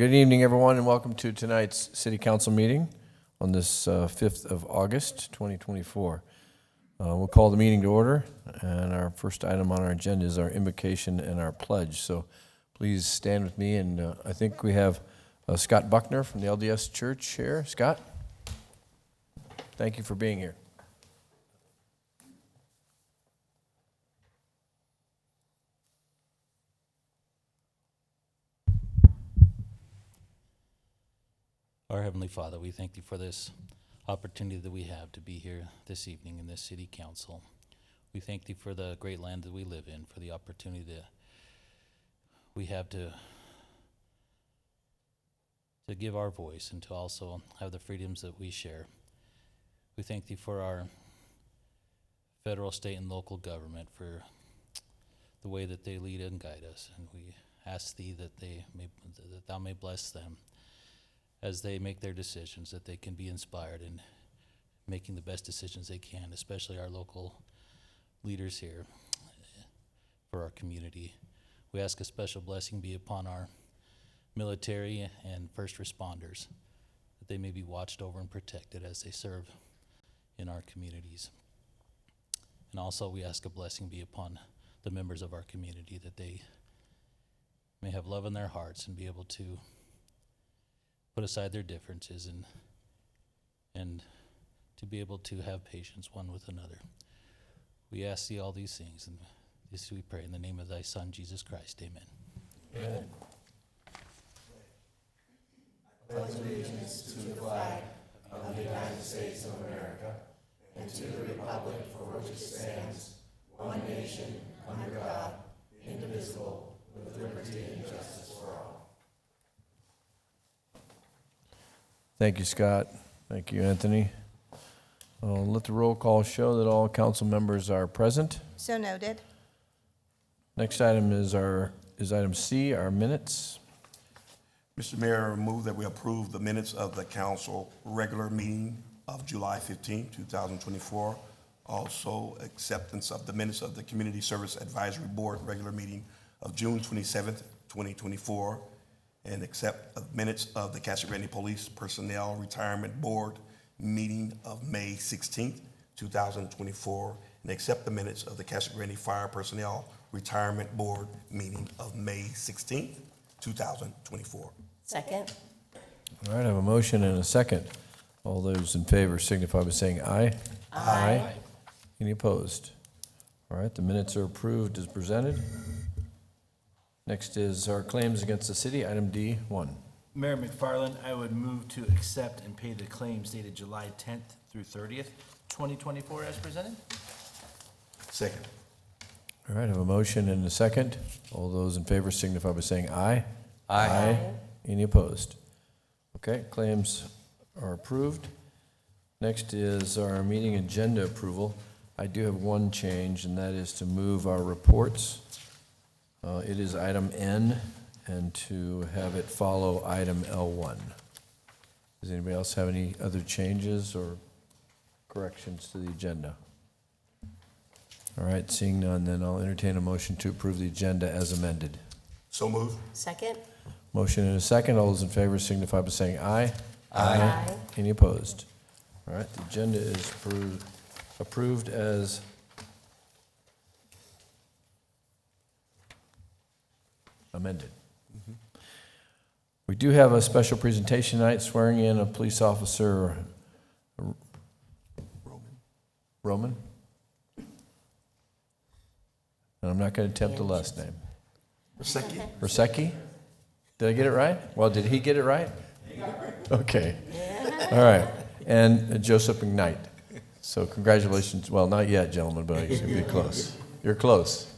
Good evening, everyone, and welcome to tonight's City Council meeting on this 5th of August, 2024. We'll call the meeting to order, and our first item on our agenda is our invocation and our pledge. So please stand with me, and I think we have Scott Buckner from the LDS Church here. Scott, thank you for being here. Our Heavenly Father, we thank you for this opportunity that we have to be here this evening in this City Council. We thank you for the great land that we live in, for the opportunity that we have to give our voice and to also have the freedoms that we share. We thank you for our federal, state, and local government, for the way that they lead and guide us. And we ask thee that thou may bless them as they make their decisions, that they can be inspired in making the best decisions they can, especially our local leaders here for our community. We ask a special blessing be upon our military and first responders, that they may be watched over and protected as they serve in our communities. And also we ask a blessing be upon the members of our community, that they may have love in their hearts and be able to put aside their differences and to be able to have patience one with another. We ask thee all these things, and this we pray in the name of thy Son, Jesus Christ. Amen. Amen. I pledge allegiance to the flag of the United States of America and to the republic for which it stands, one nation, under God, indivisible, with liberty and justice for all. Thank you, Scott. Thank you, Anthony. Let the roll call show that all council members are present. So noted. Next item is item C, our minutes. Mr. Mayor, I move that we approve the minutes of the council regular meeting of July 15, 2024. Also, acceptance of the minutes of the Community Service Advisory Board regular meeting of June 27, 2024. And accept minutes of the Casa Grande Police Personnel Retirement Board meeting of May 16th, 2024, and accept the minutes of the Casa Grande Fire Personnel Retirement Board meeting of May 16th, 2024. Second. All right, I have a motion and a second. All those in favor signify by saying aye. Aye. Any opposed? All right, the minutes are approved as presented. Next is our claims against the city, item D1. Mayor McFarland, I would move to accept and pay the claims dated July 10th through 30th, 2024 as presented. Second. All right, I have a motion and a second. All those in favor signify by saying aye. Aye. Any opposed? Okay, claims are approved. Next is our meeting agenda approval. I do have one change, and that is to move our reports. It is item N, and to have it follow item L1. Does anybody else have any other changes or corrections to the agenda? All right, seeing none, then I'll entertain a motion to approve the agenda as amended. So moved. Second. Motion and a second. All those in favor signify by saying aye. Aye. Any opposed? All right, the agenda is approved as amended. We do have a special presentation tonight, swearing in a police officer, Roman. And I'm not going to attempt the last name. Rusecki? Did I get it right? Well, did he get it right? Okay. All right. And Joseph McKnight. So congratulations. Well, not yet, gentlemen, but you'll be close. You're close.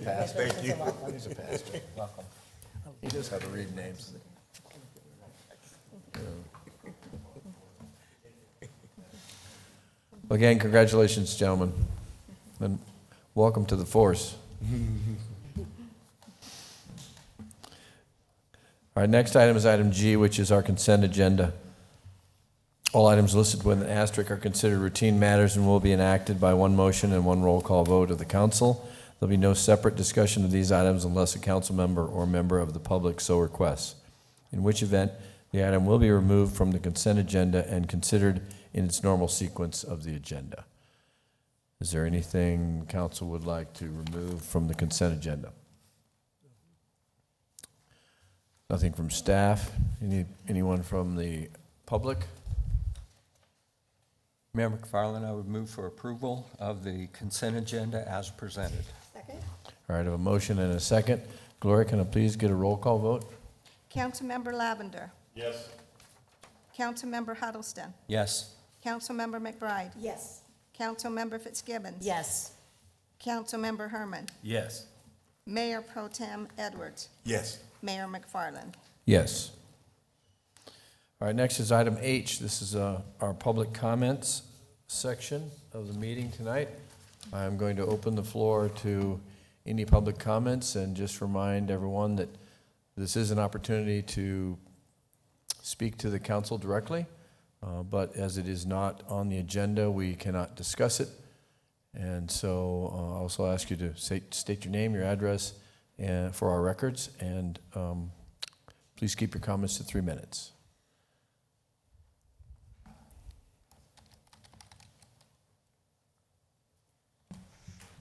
pastor. Thank you. He's a pastor. Welcome. He knows how to read names. Again, congratulations, gentlemen, and welcome to the force. All right, next item is item G, which is our consent agenda. All items listed with an asterisk are considered routine matters and will be enacted by one motion and one roll call vote of the council. There'll be no separate discussion of these items unless a council member or member of the public so requests, in which event the item will be removed from the consent agenda and considered in its normal sequence of the agenda. Is there anything council would like to remove from the consent agenda? Nothing from staff? Anyone from the public? Mayor McFarland, I would move for approval of the consent agenda as presented. Second. All right, I have a motion and a second. Gloria, can I please get a roll call vote? Councilmember Lavender. Yes. Councilmember Huddleston. Yes. Councilmember McBride. Yes. Councilmember Fitzgibbons. Yes. Councilmember Herman. Yes. Mayor Pro Tem Edwards. Yes. Mayor McFarland. Yes. All right, next is item H. This is our public comments section of the meeting tonight. I'm going to open the floor to any public comments and just remind everyone that this is an opportunity to speak to the council directly, but as it is not on the agenda, we cannot discuss it. And so I also ask you to state your name, your address for our records, and please keep your comments to 3 minutes.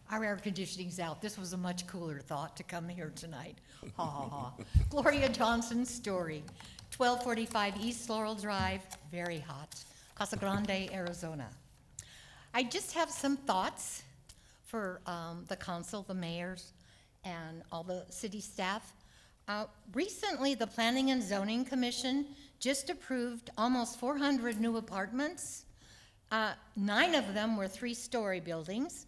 Our air conditioning's out. This was a much cooler thought to come here tonight. Ha ha ha. Gloria Johnson's story, 1245 East Laurel Drive, very hot, Casa Grande, Arizona. I just have some thoughts for the council, the mayors, and all the city staff. Recently, the Planning and Zoning Commission just approved almost 400 new apartments. 9 of them were 3-story buildings.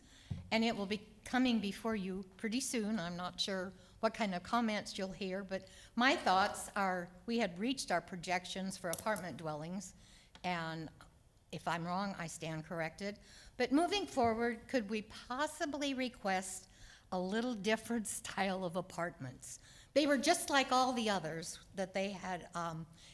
And it will be coming before you pretty soon. I'm not sure what kind of comments you'll hear, but my thoughts are we had reached our projections for apartment dwellings, and if I'm wrong, I stand corrected. But moving forward, could we possibly request a little different style of apartments? They were just like all the others that they had,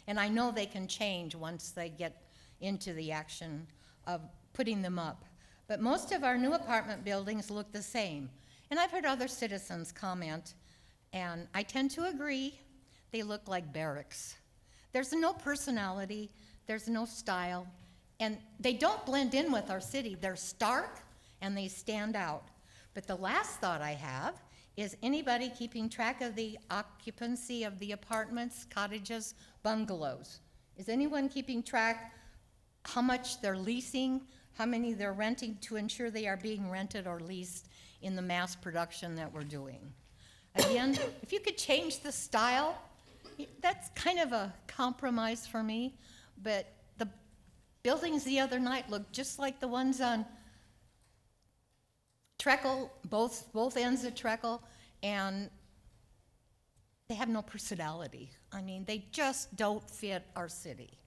and I know they can change once they get into the action of putting them up. But most of our new apartment buildings look the same. And I've heard other citizens comment, and I tend to agree, they look like barracks. There's no personality, there's no style, and they don't blend in with our city. They're stark, and they stand out. But the last thought I have is anybody keeping track of the occupancy of the apartments, cottages, bungalows? Is anyone keeping track how much they're leasing, how many they're renting to ensure they are being rented or leased in the mass production that we're doing? Again, if you could change the style, that's kind of a compromise for me, but the buildings the other night looked just like the ones on Treckle, both ends of Treckle, and they have no personality. I mean, they just don't fit our city.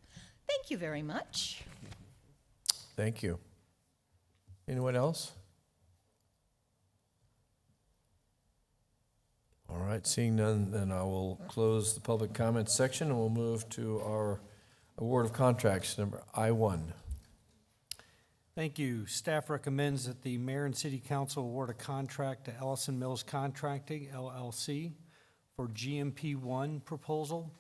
Thank you very much. Thank you. Anyone else? All right, seeing none, then I will close the public comments section and we'll move to our award of contracts, number I-1. Thank you. Staff recommends that the mayor and city council award a contract to Ellison Mills Contracting, LLC, for GMP1 proposal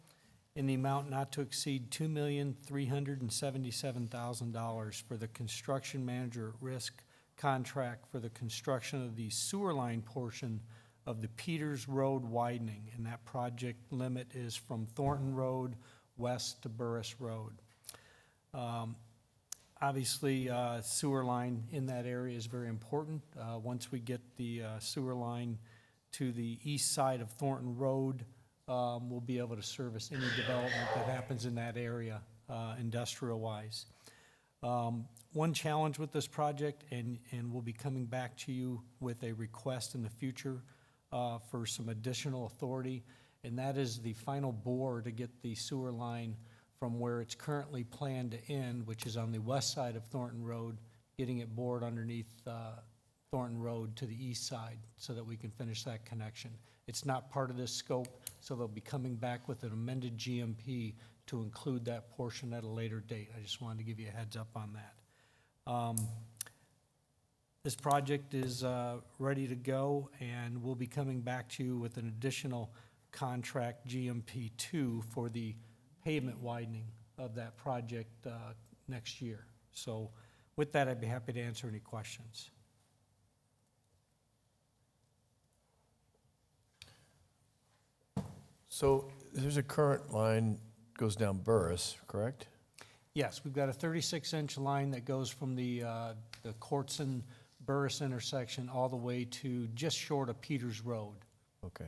in the amount not to exceed $2,377,000 for the construction manager at risk contract for the construction of the sewer line portion of the Peters Road widening, and that project limit is from Thornton Road west to Burris Road. Obviously, sewer line in that area is very important. Once we get the sewer line to the east side of Thornton Road, we'll be able to service any development that happens in that area, industrial-wise. One challenge with this project, and we'll be coming back to you with a request in the future, for some additional authority, and that is the final bore to get the sewer line from where it's currently planned to end, which is on the west side of Thornton Road, getting it bored underneath Thornton Road to the east side so that we can finish that connection. It's not part of this scope, so they'll be coming back with an amended GMP to include that portion at a later date. I just wanted to give you a heads up on that. This project is ready to go, and we'll be coming back to you with an additional contract, GMP 2, for the pavement widening of that project next year. So with that, I'd be happy to answer any questions. So there's a current line goes down Burris, correct? Yes, we've got a 36-inch line that goes from the Courtson Burris intersection all the way to just short of Peters Road. Okay.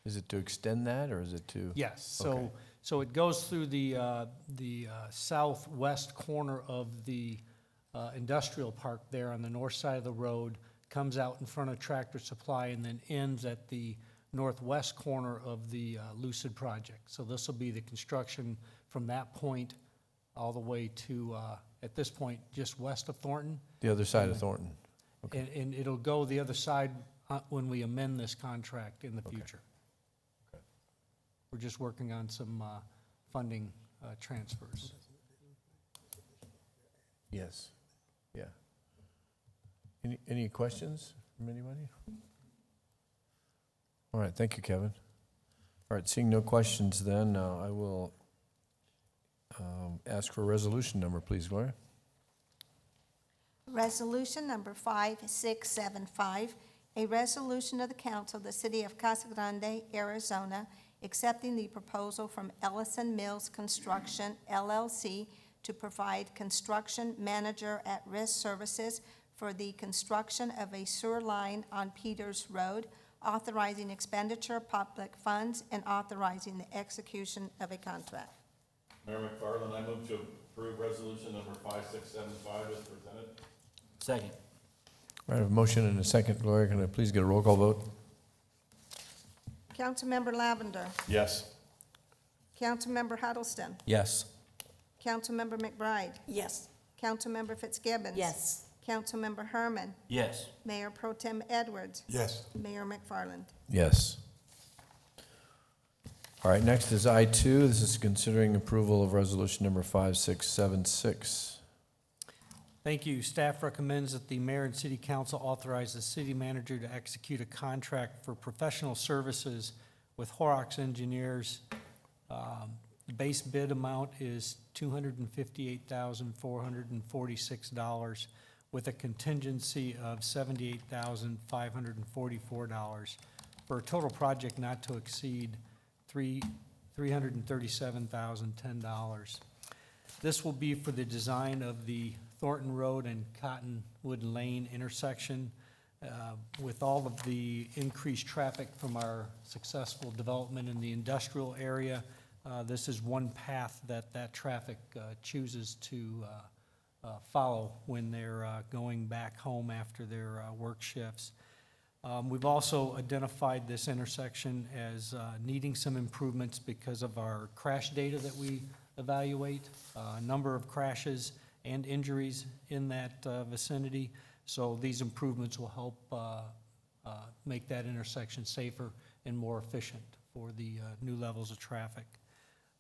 Is it to extend that, or is it to? Yes, Okay. so it goes through the southwest corner of the industrial park there on the north side of the road, comes out in front of Tractor Supply, and then ends at the northwest corner of the Lucid project. So this will be the construction from that point all the way to, at this point, just west of Thornton. The other side of Thornton? Okay. And it'll go the other side when we amend this contract in the Okay. future. We're just working on some funding transfers. Yes. Yeah. Any questions from anybody? All right, thank you, Kevin. All right, seeing no questions then, I will ask for a resolution number, please, Gloria. Resolution number 5675, a resolution of the council of the city of Casa Grande, Arizona, accepting the proposal from Ellison Mills Construction, LLC, to provide construction manager at-risk services for the construction of a sewer line on Peters Road, authorizing expenditure of public funds and authorizing the execution of a contract. Mayor McFarland, I move to approve resolution number 5675 as presented. Second. All right, I have a motion and a second. Gloria, can I please get a roll call vote? Councilmember Lavender. Yes. Councilmember Huddleston. Yes. Councilmember McBride. Yes. Councilmember Fitzgibbons. Yes. Councilmember Herman. Yes. Mayor Pro Tem Edwards. Yes. Mayor McFarland. Yes. All right, next is I-2. This is considering approval of resolution number 5676. Thank you. Staff recommends that the mayor and city council authorize the city manager to execute a contract for professional services with Horrocks Engineers. The base bid amount is $258,446 with a contingency of $78,544 for a total project not to exceed $337,010. This will be for the design of the Thornton Road and Cottonwood Lane intersection. With all of the increased traffic from our successful development in the industrial area, this is one path that traffic chooses to follow when they're going back home after their work shifts. We've also identified this intersection as needing some improvements because of our crash data that we evaluate, a number of crashes and injuries in that vicinity. So these improvements will help make that intersection safer and more efficient for the new levels of traffic.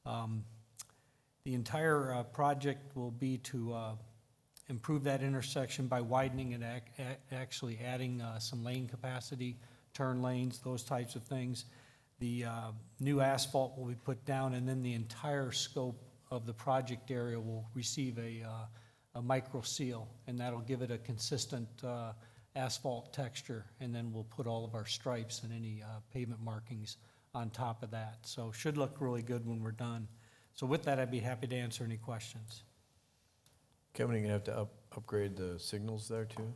The entire project will be to improve that intersection by widening and actually adding some lane capacity, turn lanes, those types of things. The new asphalt will be put down, and then the entire scope of the project area will receive a micro seal, and that'll give it a consistent asphalt texture, and then we'll put all of our stripes and any pavement markings on top of that. So should look really good when we're done. So with that, I'd be happy to answer any questions. Kevin, are you going to have to upgrade the signals there too?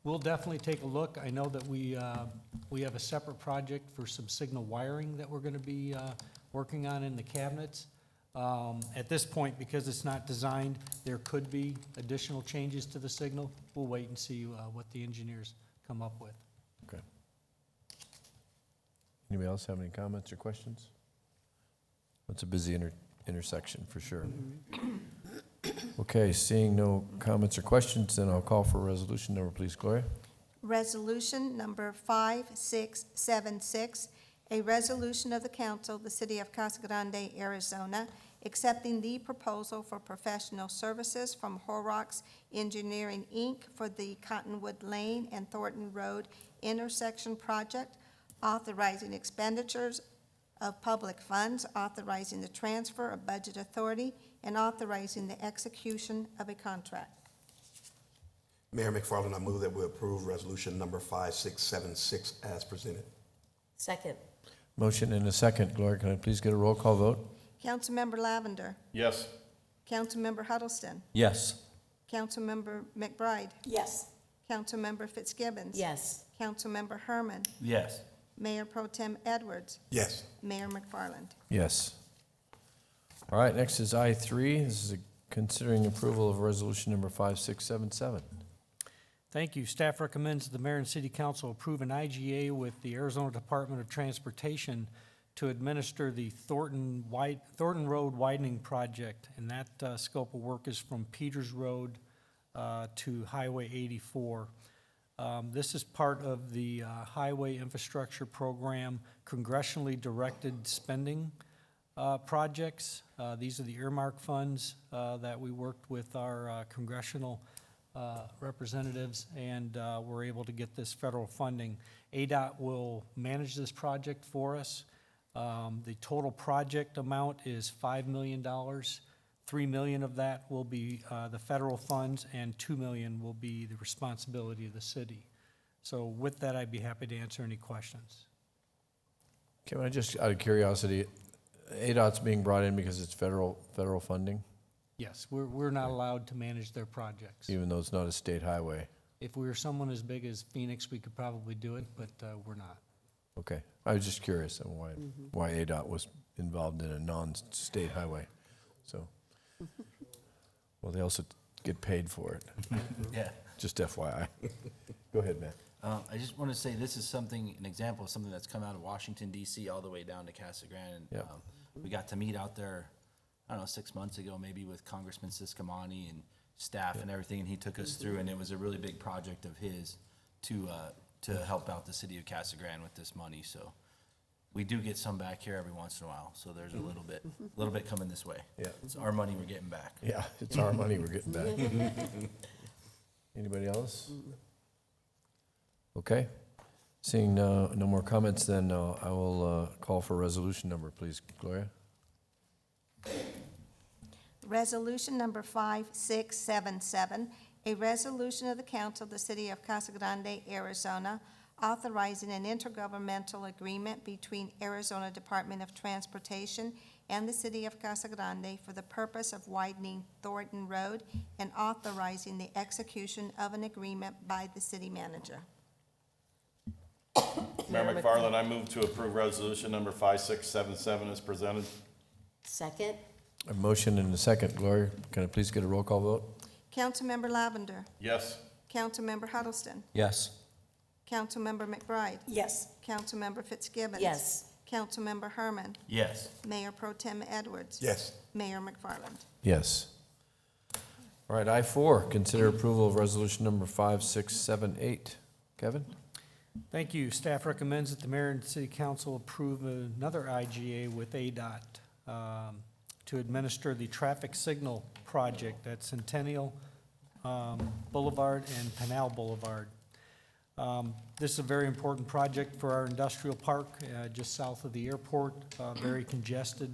We'll definitely take a look. I know that we have a separate project for some signal wiring that we're going to be working on in the cabinets. At this point, because it's not designed, there could be additional changes to the signal. We'll wait and see what the engineers come up with. Okay. Anybody else have any comments or questions? It's a busy intersection, for sure. Okay, seeing no comments or questions, then I'll call for a resolution number, please, Gloria. Resolution number 5676, a resolution of the council of the city of Casa Grande, Arizona, accepting the proposal for professional services from Horrocks Engineering, Inc. for the Cottonwood Lane and Thornton Road intersection project, authorizing expenditures of public funds, authorizing the transfer of budget authority, and authorizing the execution of a contract. Mayor McFarland, I move that we approve resolution number 5676 as presented. Second. Motion and a second. Gloria, can I please get a roll call vote? Councilmember Lavender, Yes. Councilmember Huddleston, Yes. Councilmember McBride, Yes. Councilmember Fitzgibbons. Yes. Councilmember Herman, Yes. Mayor Pro Tem Edwards, Yes. Mayor McFarland. Yes. All right, next is I3. This is considering approval of resolution number 5677. Thank you. Staff recommends that the mayor and city council approve an IGA with the Arizona Department of Transportation to administer the Thornton Road widening project. And that scope of work is from Peters Road to Highway 84. This is part of the Highway Infrastructure Program congressionally directed spending projects. These are the earmark funds that we worked with our congressional representatives, and we're able to get this federal funding. ADOT will manage this project for us. The total project amount is $5 million. $3 million of that will be the federal funds, and $2 million will be the responsibility of the city. So with that, I'd be happy to answer any questions. Can I just, out of curiosity, ADOT's being brought in because it's federal funding, Yes, we're not allowed to manage their projects. even though it's not a state highway? If we were someone as big as Phoenix, we could probably do it, but we're not. Okay, I was just curious on why ADOT was involved in a non-state highway, so. Well, they also get paid for it, Yeah. just FYI. Go ahead, Matt. I just want to say this is something, an example of something that's come out of Washington DC all the way down to Casa Grande. Yeah. We got to meet out there, I don't know, 6 months ago, maybe with Congressman Siscomani and staff and everything, and he took us through, and it was a really big project of his to help out the city of Casa Grande with this money. So we do get some back here every once in a while, so there's a little bit coming this way. Yeah. It's our money we're getting back. Yeah, it's our money we're getting back. Anybody else? Okay. Seeing no more comments, then I will call for resolution number, please, Gloria. Resolution number 5677, a resolution of the council of the city of Casa Grande, Arizona, authorizing an intergovernmental agreement between Arizona Department of Transportation and the city of Casa Grande for the purpose of widening Thornton Road and authorizing the execution of an agreement by the city manager. Mayor McFarland, I move to approve resolution number 5677 as presented. Second. A motion and a second. Gloria, can I please get a roll call vote? Councilmember Lavender, Yes. Councilmember Huddleston, Yes. Councilmember McBride, Yes. Councilmember Fitzgibbons. Yes. Councilmember Herman, Yes. Mayor Pro Tem Edwards. Yes. Mayor McFarland. Yes. All right, I4, consider approval of resolution number 5678. Kevin? Thank you. Staff recommends that the mayor and city council approve another IGA with ADOT to administer the traffic signal project at Centennial Boulevard and Pinal Boulevard. This is a very important project for our industrial park just south of the airport, very congested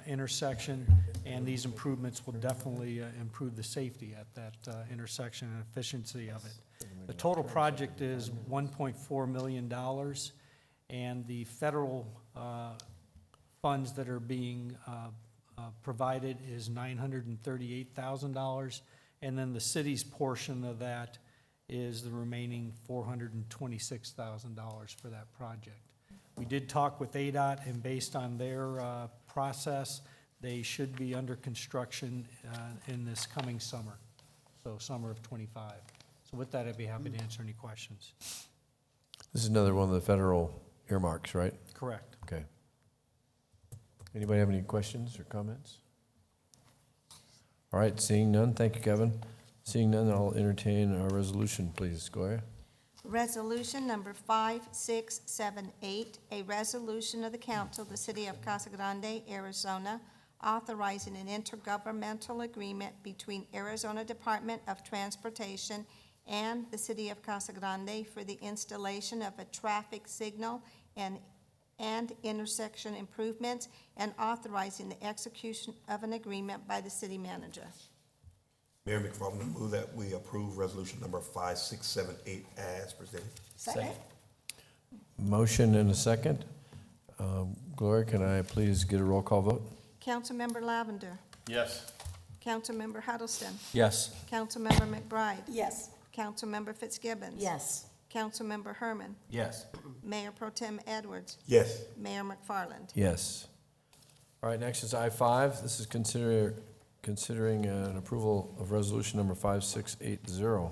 intersection, and these improvements will definitely improve the safety at that intersection and efficiency of it. The total project is $1.4 million, and the federal funds that are being provided is $938,000, and then the city's portion of that is the remaining $426,000 for that project. We did talk with ADOT, and based on their process, they should be under construction in this coming summer, so summer of '25. So with that, I'd be happy to answer any questions. This is another one of the federal earmarks, right? Correct. Okay. Anybody have any questions or comments? All right, seeing none, thank you, Kevin. Seeing none, I'll entertain our resolution, please. Gloria? Resolution number 5678, a resolution of the council of the city of Casa Grande, Arizona, authorizing an intergovernmental agreement between Arizona Department of Transportation and the city of Casa Grande for the installation of a traffic signal and intersection improvements, and authorizing the execution of an agreement by the city manager. Mayor McFarland, I move that we approve resolution number 5678 as presented. Second. Motion and a second. Gloria, can I please get a roll call vote? Councilmember Lavender. Yes. Councilmember Huddleston. Yes. Councilmember McBride. Yes. Councilmember Fitzgibbons. Yes. Councilmember Herman. Yes. Mayor Pro Tem Edwards. Yes. Mayor McFarland. Yes. All right, next is I-5. This is considering an approval of resolution number 5680.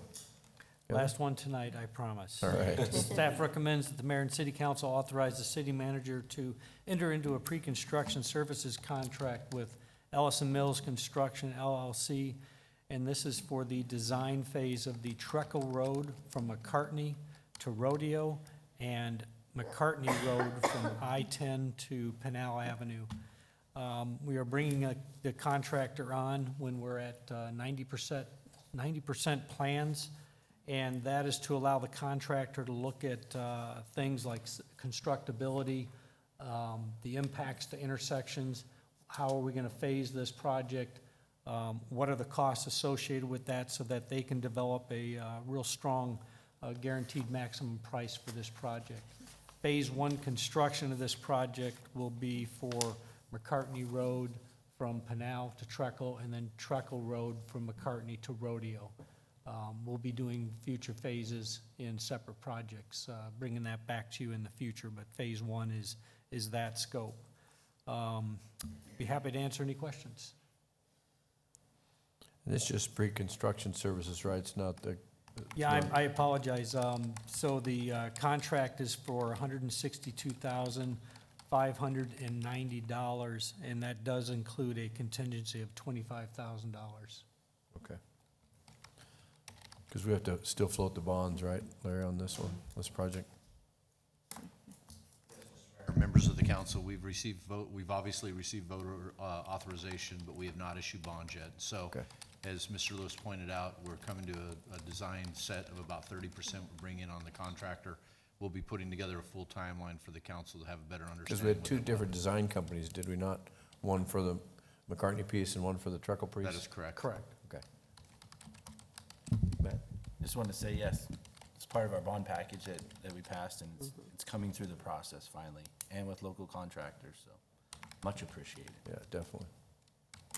Last one tonight, I promise. All right. Staff recommends that the mayor and city council authorize the city manager to enter into a pre-construction services contract with Ellison Mills Construction LLC, and this is for the design phase of the Treckle Road from McCartney to Rodeo and McCartney Road from I-10 to Pinal Avenue. We are bringing the contractor on when we're at 90% plans, and that is to allow the contractor to look at things like constructability, the impacts to intersections, how are we going to phase this project, what are the costs associated with that, so that they can develop a real strong guaranteed maximum price for this project. Phase 1 construction of this project will be for McCartney Road from Pinal to Treckle, and then Treckle Road from McCartney to Rodeo. We'll be doing future phases in separate projects, bringing that back to you in the future, but phase 1 is that scope. Be happy to answer any questions. This is just pre-construction services, right? It's not the... Yeah, I apologize. So the contract is for $162,590, and that does include a contingency of $25,000. Okay. Because we have to still float the bonds, right, Larry, on this one, this project? Members of the council, we've obviously received voter authorization, but we have not issued bonds yet. So, Okay. as Mr. Lewis pointed out, we're coming to a design set of about 30% we'll bring in on the contractor. We'll be putting together a full timeline for the council to have a better understanding. Because we had what two that different was. design companies, did we not? One for the McCartney piece and one for the Treckle piece? That is correct. Correct. Okay. Matt? Just wanted to say yes. It's part of our bond package that we passed, and it's coming through the process finally, and with local contractors, so much appreciated. Yeah, definitely.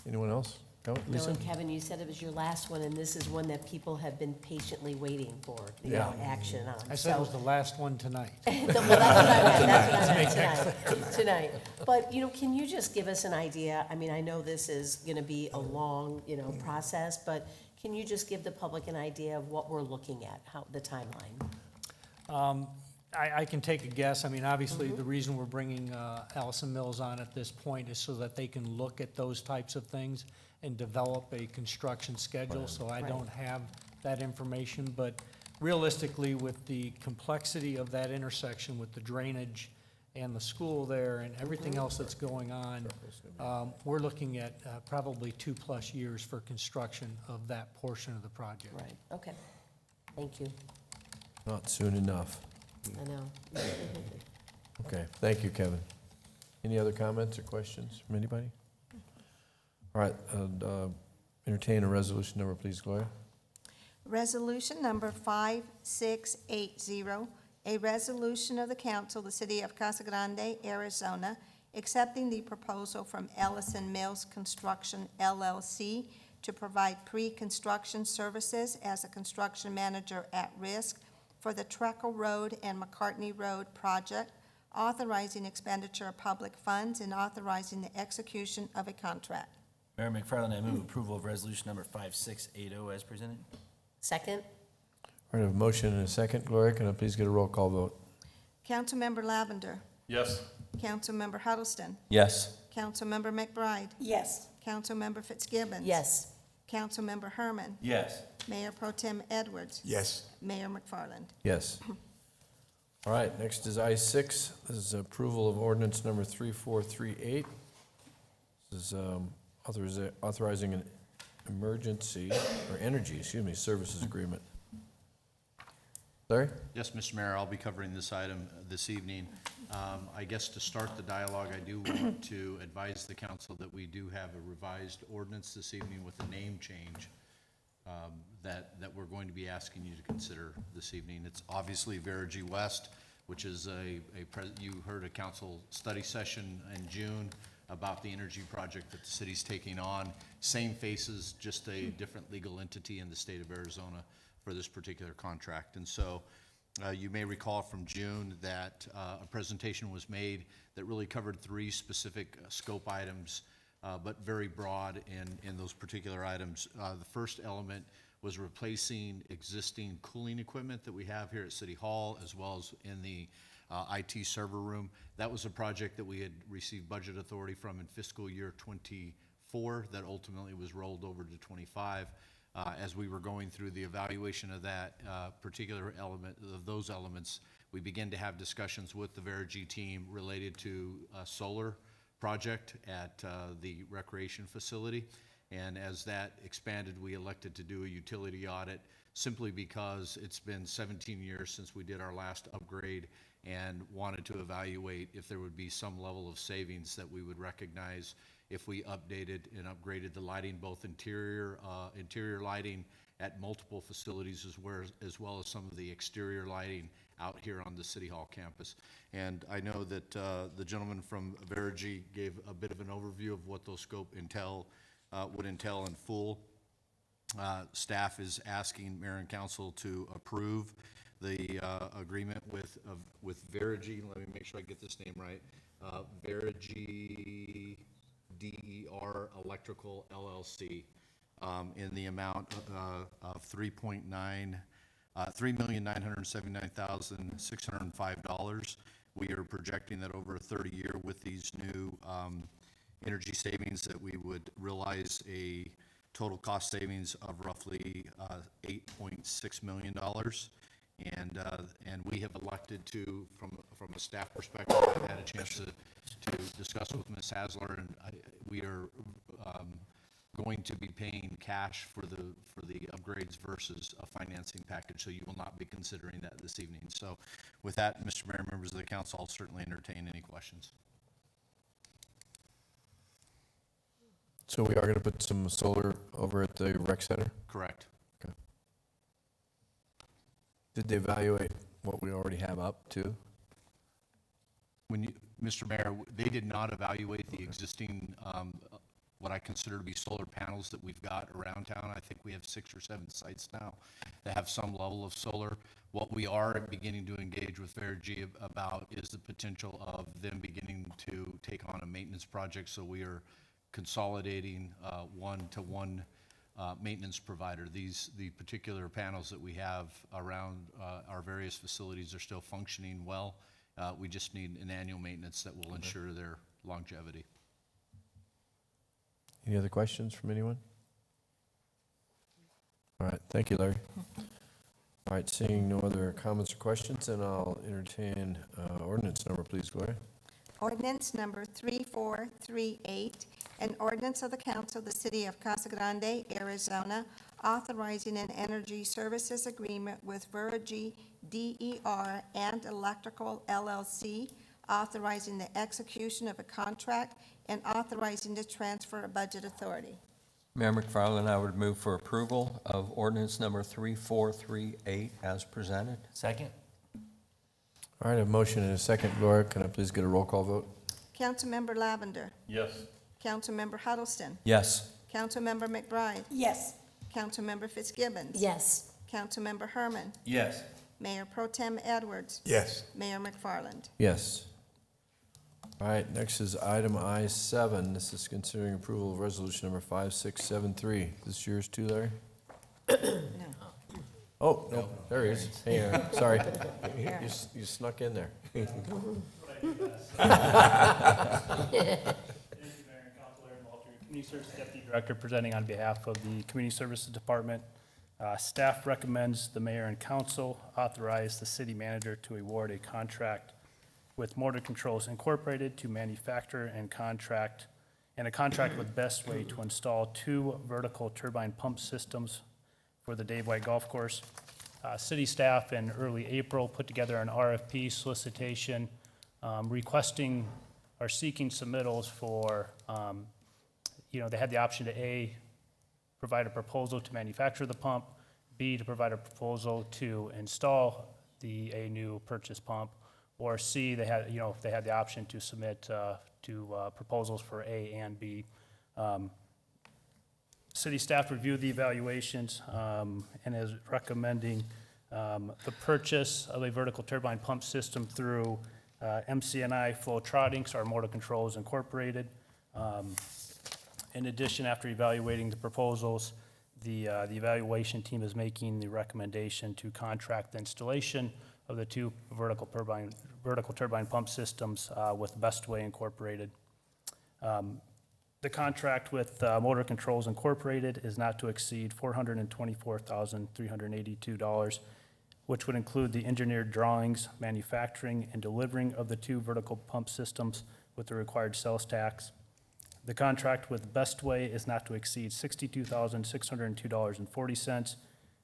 Anyone else? Go, No, Lisa? and Kevin, you said it was your last one, and this is one that people have been patiently waiting for, Yeah. action on. I said it was the last one tonight. Well, that's what I meant tonight. But, can you just give us an idea? I mean, I know this is going to be a long, process, but can you just give the public an idea of what we're looking at, how the timeline? I can take a guess. I mean, obviously, the reason we're bringing Allison Mills on at this point is so that they can look at those types of things and develop a construction schedule, so I don't have that information. But realistically, with the complexity of that intersection, with the drainage and the school there and everything else that's going on, we're looking at probably 2+ years for construction of that portion of the project. Right, okay. Thank you. Not soon enough. I know. Okay, thank you, Kevin. Any other comments or questions from anybody? All right, entertain a resolution number, please, Gloria. Resolution number 5680, a resolution of the council of the city of Casa Grande, Arizona, accepting the proposal from Ellison Mills Construction LLC to provide pre-construction services as a construction manager at risk for the Treckle Road and McCartney Road project, authorizing expenditure of public funds and authorizing the execution of a contract. Mayor McFarland, I move approval of resolution number 5680 as presented. Second? All right, I have a motion and a second. Gloria, can I please get a roll call vote? Councilmember Lavender. Yes. Councilmember Huddleston. Yes. Councilmember McBride. Yes. Councilmember Fitzgibbons. Yes. Councilmember Herman. Yes. Mayor Pro Tem Edwards. Yes. Mayor McFarland. Yes. All right, next is I-6. This is approval of ordinance number 3438. This is authorizing an emergency, or energy, services agreement. Larry? Yes, Mr. Mayor, I'll be covering this item this evening. I guess to start the dialogue, I do want to advise the council that we do have a revised ordinance this evening with a name change that we're going to be asking you to consider this evening. It's obviously Verigy West, which is you heard a council study session in June about the energy project that the city's taking on. Same faces, just a different legal entity in the state of Arizona for this particular contract. And so you may recall from June that a presentation was made that really covered three specific scope items, but very broad in those particular items. The first element was replacing existing cooling equipment that we have here at City Hall, as well as in the IT server room. That was a project that we had received budget authority from in fiscal year 24 that ultimately was rolled over to 25. As we were going through the evaluation of that particular element, of those elements, we began to have discussions with the Verigy team related to a solar project at the recreation facility. And as that expanded, we elected to do a utility audit simply because it's been 17 years since we did our last upgrade and wanted to evaluate if there would be some level of savings that we would recognize if we updated and upgraded the lighting, both interior lighting at multiple facilities as well as some of the exterior lighting out here on the City Hall campus. And I know that the gentleman from Verigy gave a bit of an overview of what those scope would entail in full. Staff is asking Mayor and Council to approve the agreement with Verigy. Let me make sure I get this name right. Verigy DER Electrical LLC in the amount of $3,979,605. We are projecting that over a 30-year with these new energy savings that we would realize a total cost savings of roughly $8.6 million. And we have elected to, from a staff perspective, I've had a chance to discuss with Ms. Hasler, and we are going to be paying cash for the upgrades versus a financing package, so you will not be considering that this evening. So with that, Mr. Mayor, members of the council, I'll certainly entertain any questions. So we are going to put some solar over at the rec center? Correct. Okay. Did they evaluate what we already have up too? Mr. Mayor, they did not evaluate the existing, what I consider to be solar panels that we've got around town. I think we have 6 or 7 sites now that have some level of solar. What we are beginning to engage with Verigy about is the potential of them beginning to take on a maintenance project. So we are consolidating one-to-one maintenance provider. The particular panels that we have around our various facilities are still functioning well. We just need an annual maintenance that will ensure their longevity. Any other questions from anyone? All right, thank you, Larry. All right, seeing no other comments or questions, then I'll entertain ordinance number, please, Gloria. Ordinance number 3438, an ordinance of the council of the city of Casa Grande, Arizona, authorizing an energy services agreement with Verigy DER and Electrical LLC, authorizing the execution of a contract and authorizing the transfer of budget authority. Mayor McFarland, I would move for approval of ordinance number 3438 as presented. Second? All right, a motion and a second. Gloria, can I please get a roll call vote? Councilmember Lavender. Yes. Councilmember Huddleston. Yes. Councilmember McBride. Yes. Councilmember Fitzgibbons. Yes. Councilmember Herman. Yes. Mayor Pro Tem Edwards. Yes. Mayor McFarland. Yes. All right, next is item I-7. This is considering approval of resolution number 5673. Is this yours too, Larry? No. Oh, no, there he is. Hey, Aaron, sorry. You snuck in there. Thank you, Mayor and Council. Aaron Walter, Community Services Deputy Director, presenting on behalf of the Community Services Department. Staff recommends the mayor and council authorize the city manager to award a contract with Motor Controls Incorporated to manufacture and a contract with Best Way to install 2 vertical turbine pump systems for the Dave White Golf Course. City staff in early April put together an RFP solicitation requesting or seeking submittals for, they had the option to A, provide a proposal to manufacture the pump, B, to provide a proposal to install a new purchase pump, or C, they had the option to submit proposals for A and B. City staff reviewed the evaluations and is recommending the purchase of a vertical turbine pump system through MCNI Flow Inc., or Motor Controls Incorporated. In addition, after evaluating the proposals, the evaluation team is making the recommendation to contract the installation of the 2 vertical turbine pump systems with Best Way Incorporated. The contract with Motor Controls Incorporated is not to exceed $424,382, which would include the engineered drawings, manufacturing, and delivering of the 2 vertical pump systems with the required sales tax. The contract with Best Way is not to exceed $62,602.40,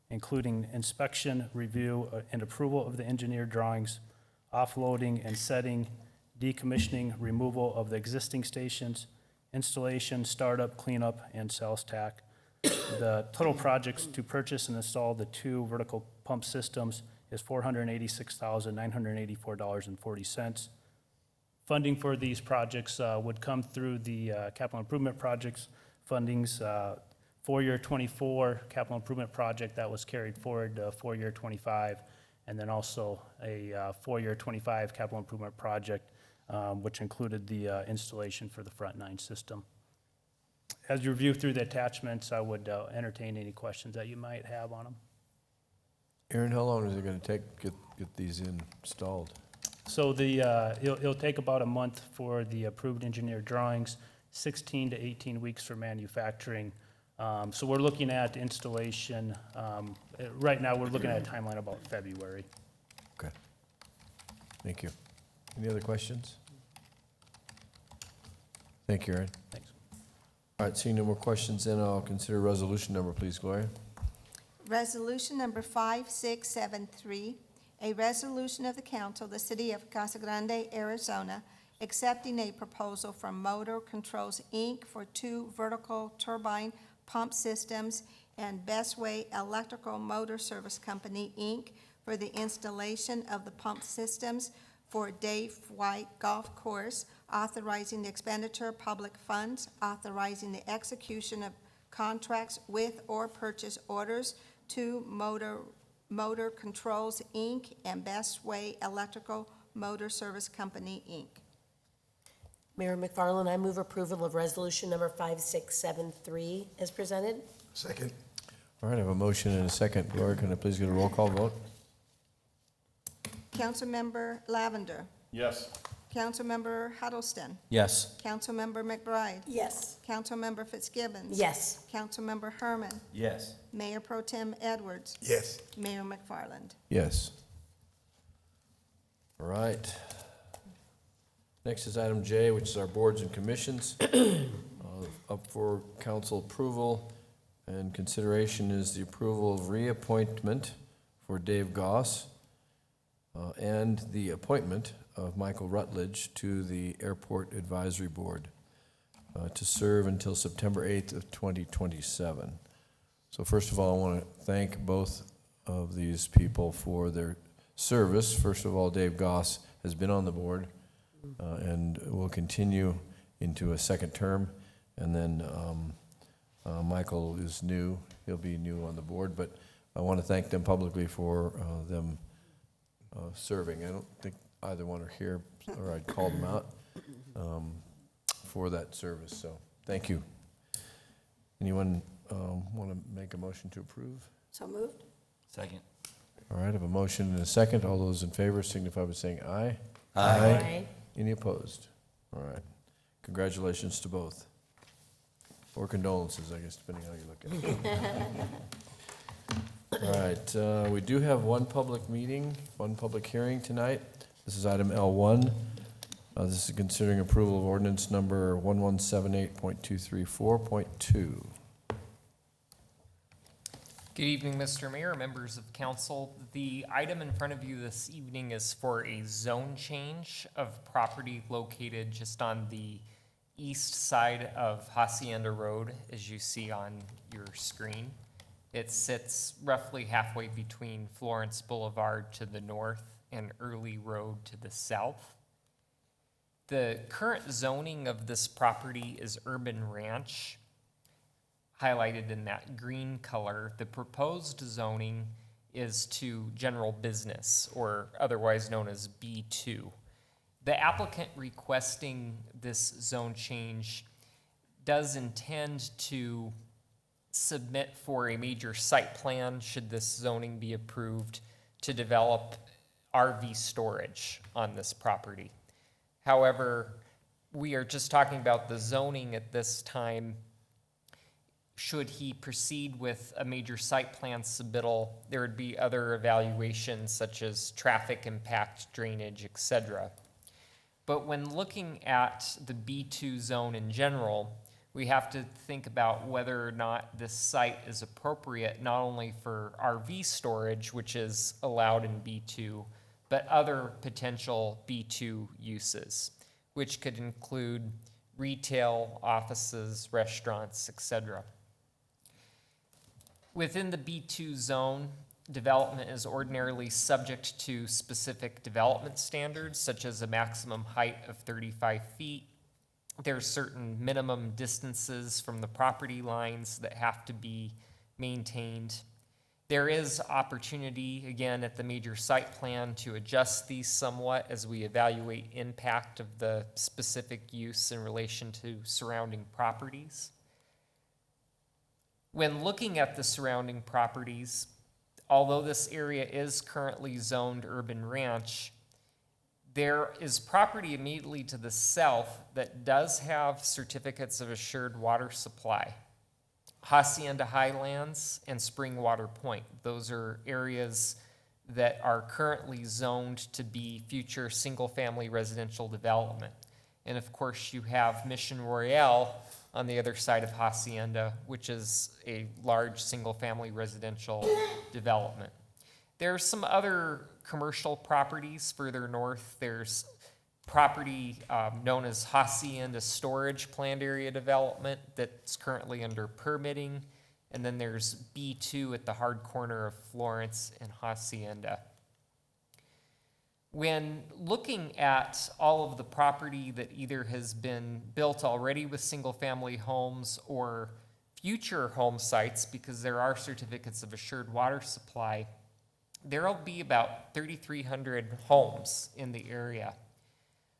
including inspection, review, and approval of the engineered drawings, offloading and setting, decommissioning, removal of the existing stations, installation, startup, cleanup, and sales tax. The total projects to purchase and install the 2 vertical pump systems is $486,984.40. Funding for these projects would come through the capital improvement projects fundings. For-year 24 capital improvement project that was carried forward to for-year 25, and then also a for-year 25 capital improvement project, which included the installation for the front 9 system. As you review through the attachments, I would entertain any questions that you might have on them. Aaron, how long is it going to take to get these installed? So it'll take about a month for the approved engineered drawings, 16 to 18 weeks for manufacturing. So we're looking at installation, right now we're looking at a timeline about February. Okay. Thank you. Any other questions? Thank you, Aaron. Thanks. All right, seeing no more questions, then I'll consider resolution number, please, Gloria. Resolution number 5673, a resolution of the council of the city of Casa Grande, Arizona, accepting a proposal from Motor Controls, Inc. for 2 vertical turbine pump systems and Best Way Electrical Motor Service Company, Inc. for the installation of the pump systems for Dave White Golf Course, authorizing the expenditure of public funds, authorizing the execution of contracts with or purchase orders to Motor Controls, Inc. and Best Way Electrical Motor Service Company, Inc. Mayor McFarland, I move approval of resolution number 5673 as presented. Second. All right, I have a motion and a second. Gloria, can I please get a roll call vote? Councilmember Lavender. Yes. Councilmember Huddleston. Yes. Councilmember McBride. Yes. Councilmember Fitzgibbons. Yes. Councilmember Herman. Yes. Mayor Pro Tem Edwards. Yes. Mayor McFarland. Yes. All right. Next is item J, which is our boards and commissions. Up for council approval and consideration is the approval of reappointment for Dave Goss and the appointment of Michael Rutledge to the Airport Advisory Board to serve until September 8th of 2027. So first of all, I want to thank both of these people for their service. First of all, Dave Goss has been on the board and will continue into a second term. And then Michael is new. He'll be new on the board, but I want to thank them publicly for them serving. I don't think either one are here, or I'd call them out for that service. So thank you. Anyone want to make a motion to approve? So moved. Second. All right, I have a motion and a second. All those in favor signify by saying aye. Aye. Any opposed? All right. Congratulations to both. Or condolences, I guess, depending how you look at it. All right, we do have one public meeting, one public hearing tonight. This is item L1. This is considering approval of ordinance number 1178.234.2. Good evening, Mr. Mayor, members of council. The item in front of you this evening is for a zone change of property located just on the east side of Hacienda Road, as you see on your screen. It sits roughly halfway between Florence Boulevard to the north and Early Road to the south. The current zoning of this property is urban ranch, highlighted in that green color. The proposed zoning is to general business, or otherwise known as B2. The applicant requesting this zone change does intend to submit for a major site plan, should this zoning be approved, to develop RV storage on this property. However, we are just talking about the zoning at this time. Should he proceed with a major site plan submittal, there would be other evaluations such as traffic impact, drainage, etc. But when looking at the B2 zone in general, we have to think about whether or not this site is appropriate not only for RV storage, which is allowed in B2, but other potential B2 uses, which could include retail, offices, restaurants, etc. Within the B2 zone, development is ordinarily subject to specific development standards, such as a maximum height of 35 feet. There are certain minimum distances from the property lines that have to be maintained. There is opportunity, again, at the major site plan to adjust these somewhat as we evaluate impact of the specific use in relation to surrounding properties. When looking at the surrounding properties, although this area is currently zoned urban ranch, there is property immediately to the south that does have certificates of assured water supply. Hacienda Highlands and Springwater Point. Those are areas that are currently zoned to be future single-family residential development. And of course, you have Mission Royale on the other side of Hacienda, which is a large single-family residential development. There are some other commercial properties further north. There's property known as Hacienda Storage Planned Area Development that's currently under permitting. And then there's B2 at the hard corner of Florence and Hacienda. When looking at all of the property that either has been built already with single-family homes or future home sites, because there are certificates of assured water supply, there will be about 3,300 homes in the area.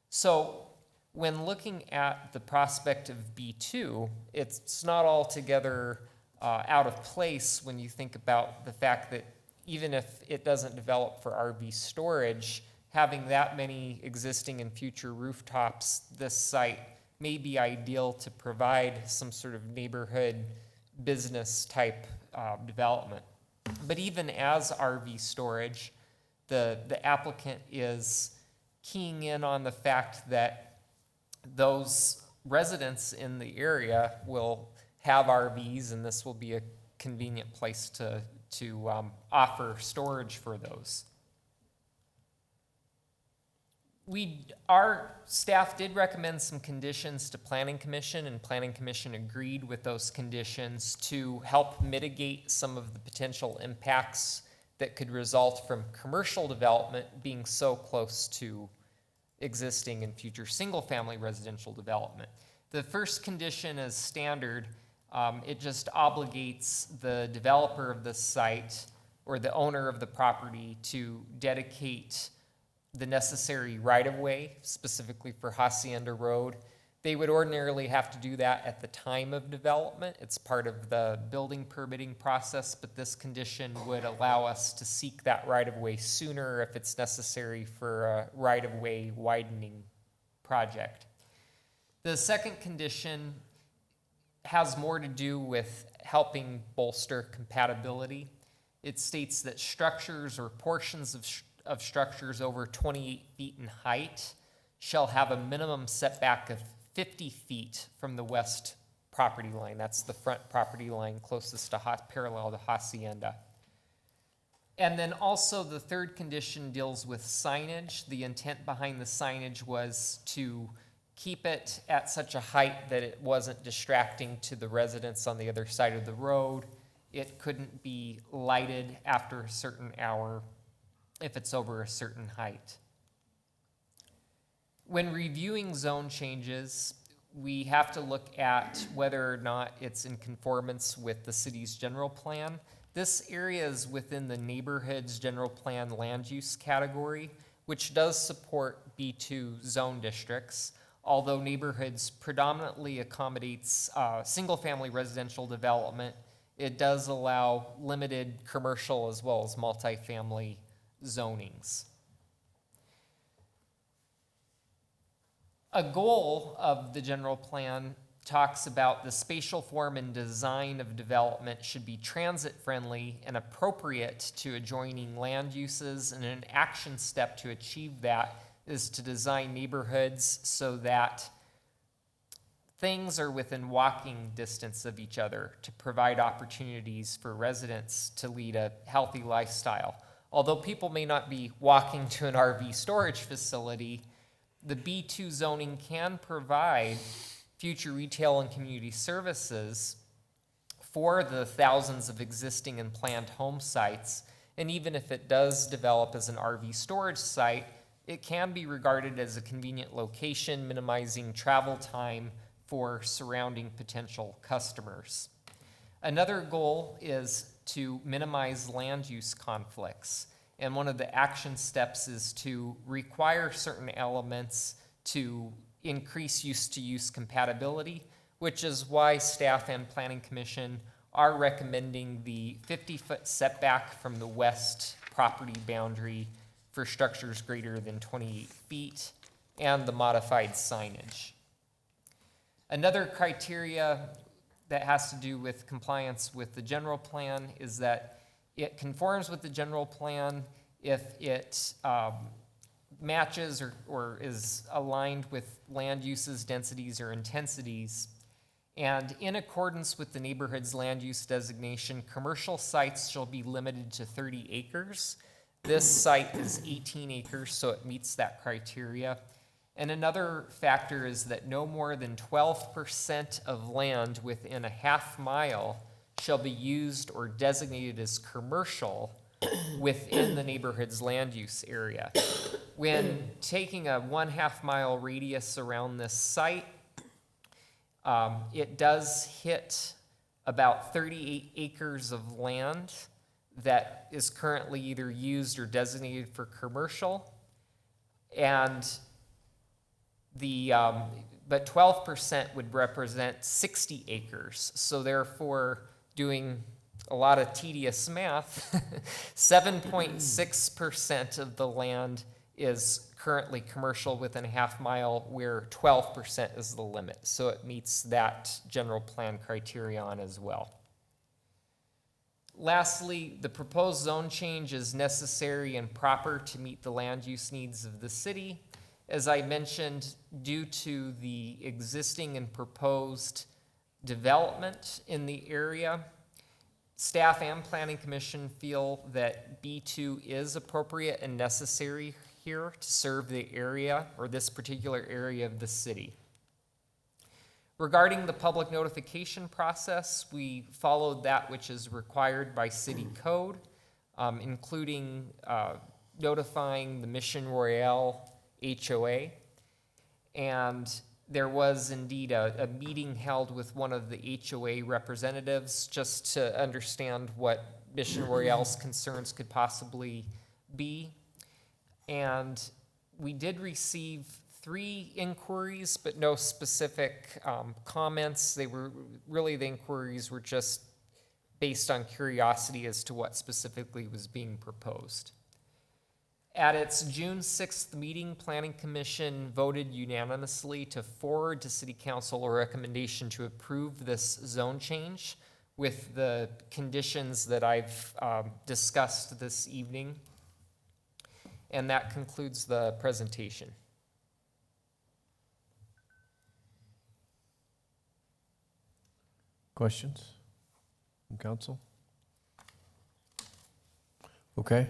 So when looking at the prospect of B2, it's not altogether out of place when you think about the fact that even if it doesn't develop for RV storage, having that many existing and future rooftops, this site may be ideal to provide some sort of neighborhood business type development. But even as RV storage, the applicant is keying in on the fact that those residents in the area will have RVs, and this will be a convenient place to offer storage for those. Our staff did recommend some conditions to Planning Commission, and Planning Commission agreed with those conditions to help mitigate some of the potential impacts that could result from commercial development being so close to existing and future single-family residential development. The first condition is standard. It just obligates the developer of the site or the owner of the property to dedicate the necessary right-of-way, specifically for Hacienda Road, They would ordinarily have to do that at the time of development. It's part of the building permitting process, but this condition would allow us to seek that right-of-way sooner if it's necessary for a right-of-way widening project. The second condition has more to do with helping bolster compatibility. It states that structures or portions of structures over 28 feet in height shall have a minimum setback of 50 feet from the west property line. That's the front property line closest to parallel to hacienda. And then also the third condition deals with signage. The intent behind the signage was to keep it at such a height that it wasn't distracting to the residents on the other side of the road. It couldn't be lighted after a certain hour if it's over a certain height. When reviewing zone changes, we have to look at whether or not it's in conformance with the city's general plan. This area is within the neighborhood's general plan land use category, which does support B2 zone districts, although neighborhoods predominantly accommodates single-family residential development. It does allow limited commercial as well as multifamily zonings. A goal of the general plan talks about the spatial form and design of development should be transit-friendly and appropriate to adjoining land uses, and an action step to achieve that is to design neighborhoods so that things are within walking distance of each other to provide opportunities for residents to lead a healthy lifestyle. Although people may not be walking to an RV storage facility, the B2 zoning can provide future retail and community services for the thousands of existing and planned home sites. And even if it does develop as an RV storage site, it can be regarded as a convenient location, minimizing travel time for surrounding potential customers. Another goal is to minimize land use conflicts. And one of the action steps is to require certain elements to increase use-to-use compatibility, which is why staff and planning commission are recommending the 50-foot setback from the west property boundary for structures greater than 28 feet and the modified signage. Another criteria that has to do with compliance with the general plan is that it conforms with the general plan if it matches or is aligned with land uses, densities, or intensities. And in accordance with the neighborhood's land use designation, commercial sites shall be limited to 30 acres. This site is 18 acres, so it meets that criteria. And another factor is that no more than 12% of land within a half mile shall be used or designated as commercial within the neighborhood's land use area. When taking a 1/2 mile radius around this site, it does hit about 38 acres of land that is currently either used or designated for commercial, and but 12% would represent 60 acres. So therefore, doing a lot of tedious math, 7.6% of the land is currently commercial within a half mile, where 12% is the limit. So it meets that general plan criterion as well. Lastly, the proposed zone change is necessary and proper to meet the land use needs of the city. As I mentioned, due to the existing and proposed development in the area, staff and planning commission feel that B2 is appropriate and necessary here to serve the area, or this particular area of the city. Regarding the public notification process, we followed that which is required by city code, including notifying the Mission Royale HOA. And there was indeed a meeting held with one of the HOA representatives just to understand what Mission Royale's concerns could possibly be. And we did receive 3 inquiries, but no specific comments. They were, really the inquiries were just based on curiosity as to what specifically was being proposed. At its June 6th meeting, Planning Commission voted unanimously to forward to City Council a recommendation to approve this zone change with the conditions that I've discussed this evening. And that concludes the presentation. Questions from council? Okay.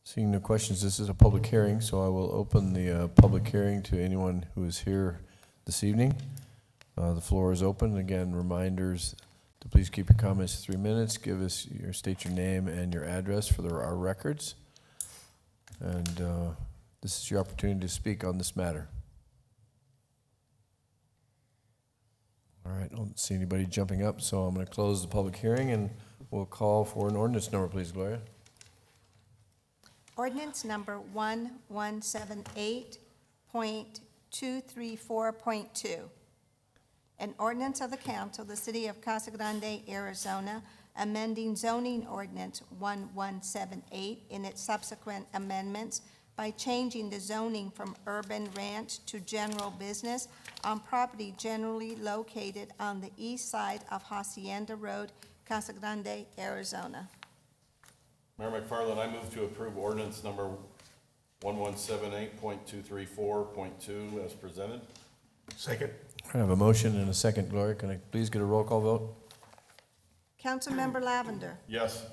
Seeing no questions, this is a public hearing, so I will open the public hearing to anyone who is here this evening. The floor is open. Again, reminders to please keep your comments to 3 minutes. State your name and your address for our records. And this is your opportunity to speak on this matter. All right, I don't see anybody jumping up, so I'm going to close the public hearing and we'll call for an ordinance number, please, Gloria. Ordinance number 1178.234.2. An ordinance of the council of the city of Casa Grande, Arizona, amending zoning ordinance 1178 in its subsequent amendments by changing the zoning from urban ranch to general business on property generally located on the east side of Hacienda Road, Casa Grande, Arizona. Mayor McFarland, I move to approve ordinance number 1178.234.2 as presented. Second. I have a motion and a second, Gloria. Can I please get a roll call vote? Councilmember Lavender. Yes.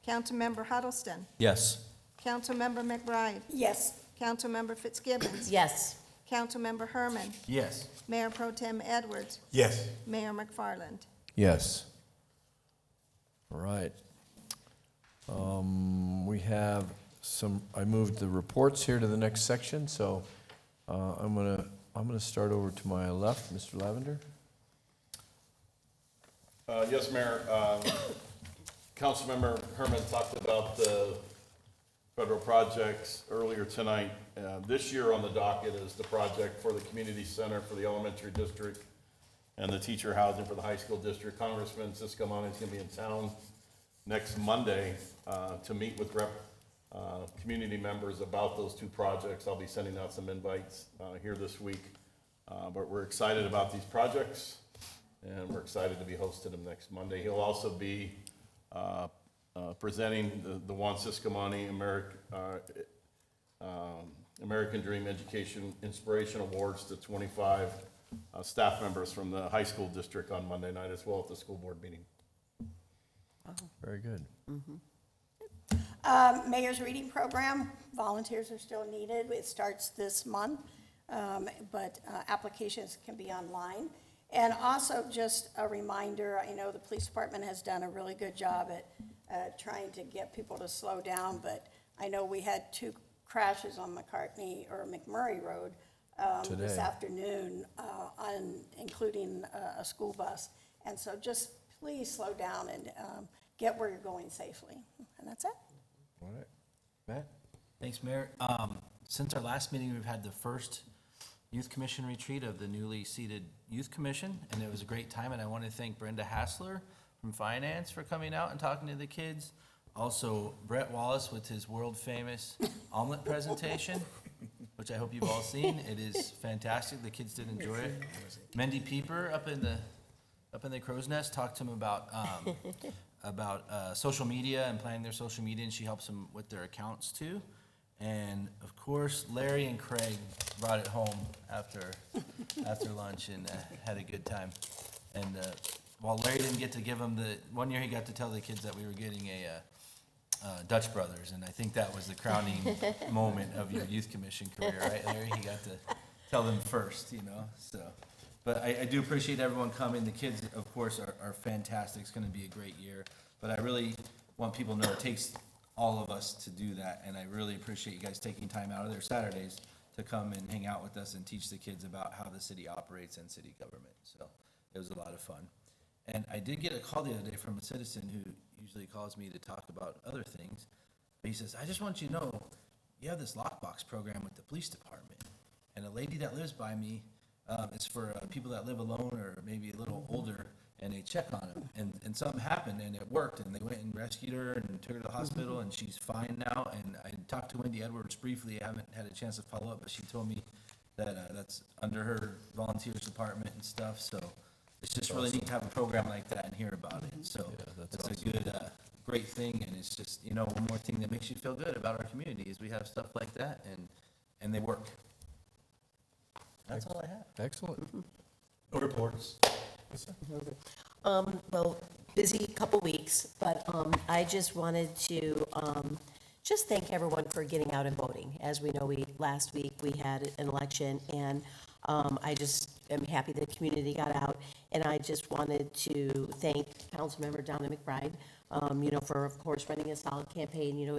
Councilmember Huddleston. Yes. Councilmember McBride. Yes. Councilmember Fitzgibbons. Yes. Councilmember Herman. Yes. Mayor Pro Tem Edwards. Yes. Mayor McFarland. Yes. All right. We have I moved the reports here to the next section, so I'm gonna start over to my left, Mr. Lavender. Yes, Mayor. Councilmember Herman talked about the federal projects earlier tonight. This year on the docket is the project for the community center for the elementary district and the teacher housing for the high school district. Congressman Siscomani is going to be in town next Monday to meet with community members about those two projects. I'll be sending out some invites here this week. But we're excited about these projects, and we're excited to be hosting them next Monday. He'll also be presenting the Juan Siscomani American Dream Education Inspiration Awards to 25 staff members from the high school district on Monday night as well at the school board meeting. Very good. Mayor's reading program, volunteers are still needed. It starts this month, but applications can be online. And also just a reminder, I know the police department has done a really good job at trying to get people to slow down, but I know we had 2 crashes on McMurray Road this Today. afternoon, including a school bus. And so just please slow down and get where you're going safely. And that's it. All right. Matt? Thanks, Mayor. Since our last meeting, we've had the first Youth Commission retreat of the newly seated Youth Commission, and it was a great time, and I want to thank Brenda Hassler from Finance for coming out and talking to the kids. Also, Brett Wallace with his world-famous omelet presentation, which I hope you've all seen. It is fantastic. The kids did enjoy it. Mendy Pieper up in the crow's nest talked to him about social media and planning their social media, and she helps them with their accounts too. And of course, Larry and Craig brought it home after lunch and had a good time. And while Larry didn't get to give them one year he got to tell the kids that we were getting a Dutch Brothers, and I think that was the crowning moment of your youth commission career, right, Larry? He got to tell them first, so. But I do appreciate everyone coming. The kids, of course, are fantastic. It's going to be a great year. But I really want people to know it takes all of us to do that, and I really appreciate you guys taking time out of their Saturdays to come and hang out with us and teach the kids about how the city operates and city government. So it was a lot of fun. And I did get a call the other day from a citizen who usually calls me to talk about other things. But he says, I just want you to know, you have this lockbox program with the police department. And a lady that lives by me, it's for people that live alone or maybe a little older, and they check on them. And something happened, and it worked, and they went and rescued her and took her to the hospital, and she's fine now. And I talked to Wendy Edwards briefly. I haven't had a chance to follow up, but she told me that that's under her volunteers department and stuff. So it's just really neat to have a program like that and hear about it. So that's a good, great thing, and it's just, you know, one more thing that makes you feel good about our community is we have stuff like that, and they work. That's all I have. Excellent. No reports. Well, busy couple weeks, but I just wanted to just thank everyone for getting out and voting. As we know, last week we had an election, and I just am happy the community got out. And I just wanted to thank Councilmember Donna McBride, you know, for, of course, running a solid campaign. You know,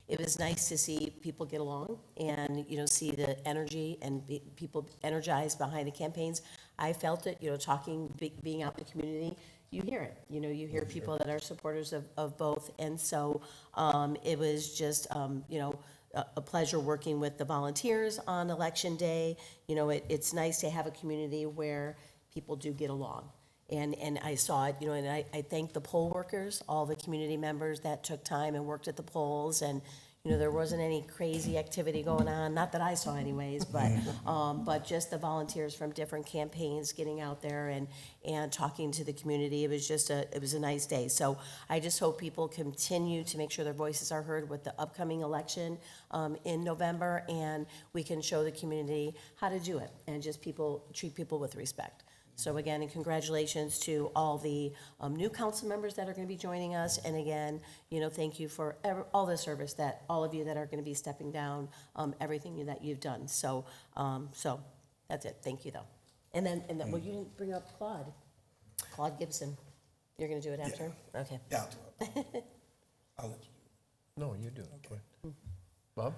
it was nice to see people get along and, you know, see the energy and people energized behind the campaigns. I felt it, you know, being out in the community, you hear it. You know, you hear people that are supporters of both. And so it was just, you know, a pleasure working with the volunteers on Election Day. You know, it's nice to have a community where people do get along. And I saw it, you know, and I thank the poll workers, all the community members that took time and worked at the polls. And, you know, there wasn't any crazy activity going on, not that I saw anyways, but just the volunteers from different campaigns getting out there and talking to the community. It was a nice day. So I just hope people continue to make sure their voices are heard with the upcoming election in November, and we can show the community how to do it and just treat people with respect. So again, and congratulations to all the new council members that are going to be joining us. And again, you know, thank you for all the service that all of you that are going to be stepping down, everything that you've done. So, so that's it. Thank you, though. And then, well, you didn't bring up Claude Gibson. You're going to do it after? Yeah. Okay. Yeah. I'll let you. No, you do it. Okay. Bob?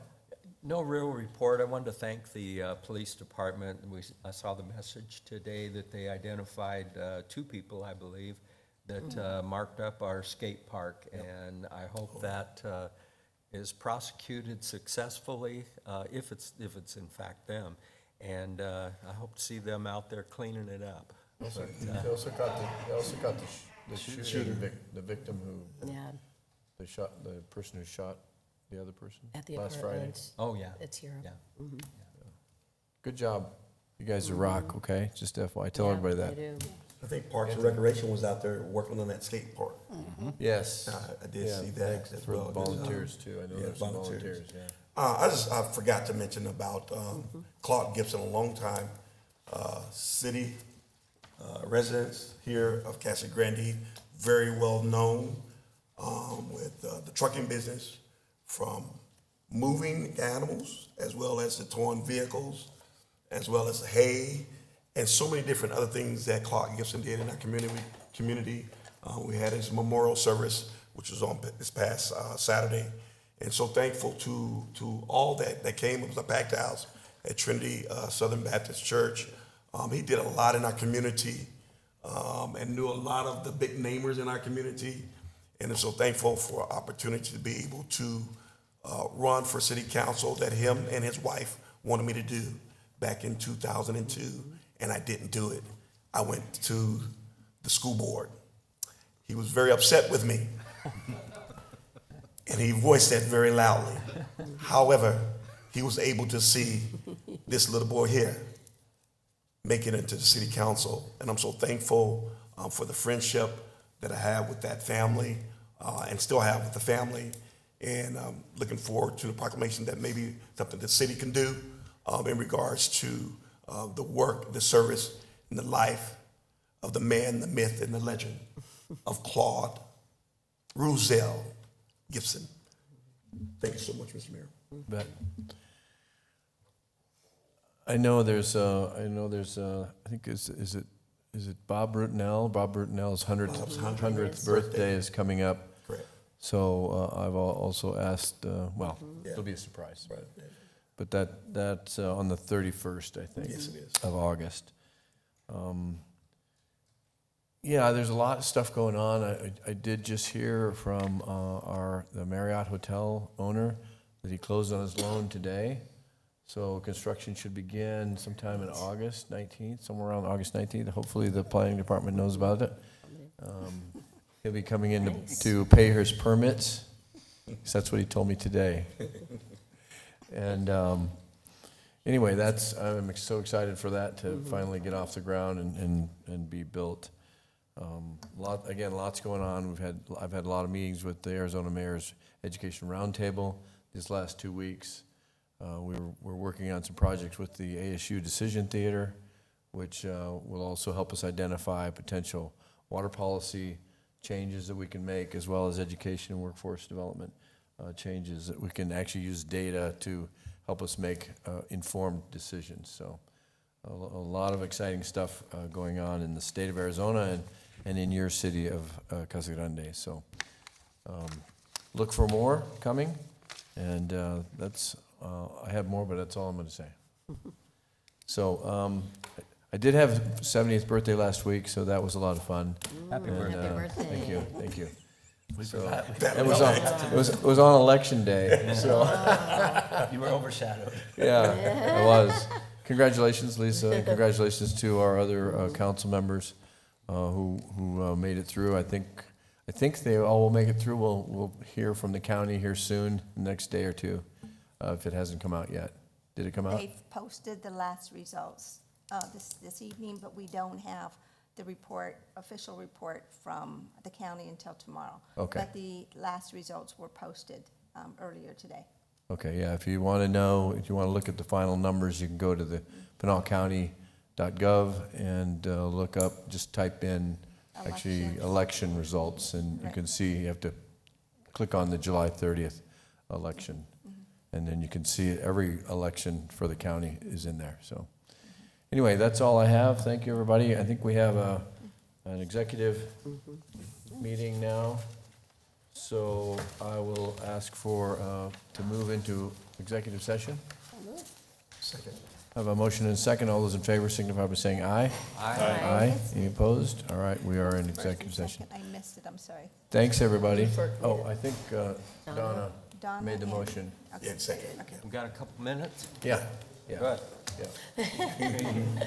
No real report. I wanted to thank the police department. I saw the message today that they identified 2 people, I believe, that marked up our skate park, and I hope that is prosecuted successfully, if it's in fact them. And I hope to see them out there cleaning it up. They also got the shooter, the victim who, Yeah. the person who shot the other person At the last Friday. apartment. Oh, yeah. It's here. Yeah. Mhm. Good job. You guys are rock, okay? Just FYI, tell everybody Yeah, that. they do. I think Parks and Recreation was out there working on that skate park. Yes. I did Yeah, see that thanks as for well. the volunteers too. I know Yeah, there's some volunteers. volunteers, yeah. I forgot to mention about Claude Gibson, a longtime city resident here of Casa Grande, very well known with the trucking business, from moving animals as well as the towing vehicles, as well as the hay, and so many different other things that Claude Gibson did in our community. We had his memorial service, which was on this past Saturday. And so thankful to all that came. It was a packed house at Trinity Southern Baptist Church. He did a lot in our community and knew a lot of the big namers in our community. And I'm so thankful for an opportunity to be able to run for city council that him and his wife wanted me to do back in 2002, and I didn't do it. I went to the school board. He was very upset with me, and he voiced that very loudly. However, he was able to see this little boy here make it into the city council, and I'm so thankful for the friendship that I have with that family and still have with the family, and looking forward to the proclamation that maybe something the city can do in regards to the work, the service, and the life of the man, the myth, and the legend of Claude Roselle Gibson. Thank you so much, Mr. Mayor. Bet. I know there's I think is it Bob Rutenell? Bob Rutenell's 100th birthday is coming up. Correct. So I've also asked, it'll be a surprise. Right. But that's on the 31st, I think. Yes, it is. Of August. Yeah, there's a lot of stuff going on. I did just hear from the Marriott Hotel owner that he closed on his loan today. So construction should begin sometime in August 19th, somewhere around August 19th. Hopefully, the planning department knows about it. He'll be coming in to pay his permits, 'cause that's what he told me today. And anyway, I'm so excited for that to finally get off the ground and be built. Lots going on. I've had a lot of meetings with the Arizona Mayor's Education Roundtable these last 2 weeks. We're working on some projects with the ASU Decision Theater, which will also help us identify potential water policy changes that we can make, as well as education and workforce development changes that we can actually use data to help us make informed decisions. So a lot of exciting stuff going on in the state of Arizona and in your city of Casa Grande. So look for more coming, and I have more, but that's all I'm going to say. So I did have 70th birthday last week, so that was a lot of fun. Happy And, birthday. Thank you, thank you. So, it was on election day, so, You were overshadowed. yeah, I was. Congratulations, Lisa, and congratulations to our other council members who made it through. I think they all will make it through. We'll hear from the county here soon, the next day or two, if it hasn't come out yet. Did it come out? They've posted the last results this evening, but we don't have the official report from the county until tomorrow. Okay. But the last results were posted earlier today. Okay, yeah, if you want to know, if you want to look at the final numbers, you can go to the pinalcounty.gov and look up, just type in election results, and you can see, you have to click on the July 30th election, and then you can see every election for the county is in there, so. Anyway, that's all I have. Thank you, everybody. I think we have an executive meeting now. So I will ask to move into executive session. Second. I have a motion and a second. All those in favor signify by saying aye. Aye. Any opposed? All right, we are in executive session. I missed it, I'm sorry. Thanks, everybody. Oh, I think Donna Donna made the and- motion. Okay. Yeah, second. Okay. We got a couple minutes? Yeah, yeah. Good. Yeah.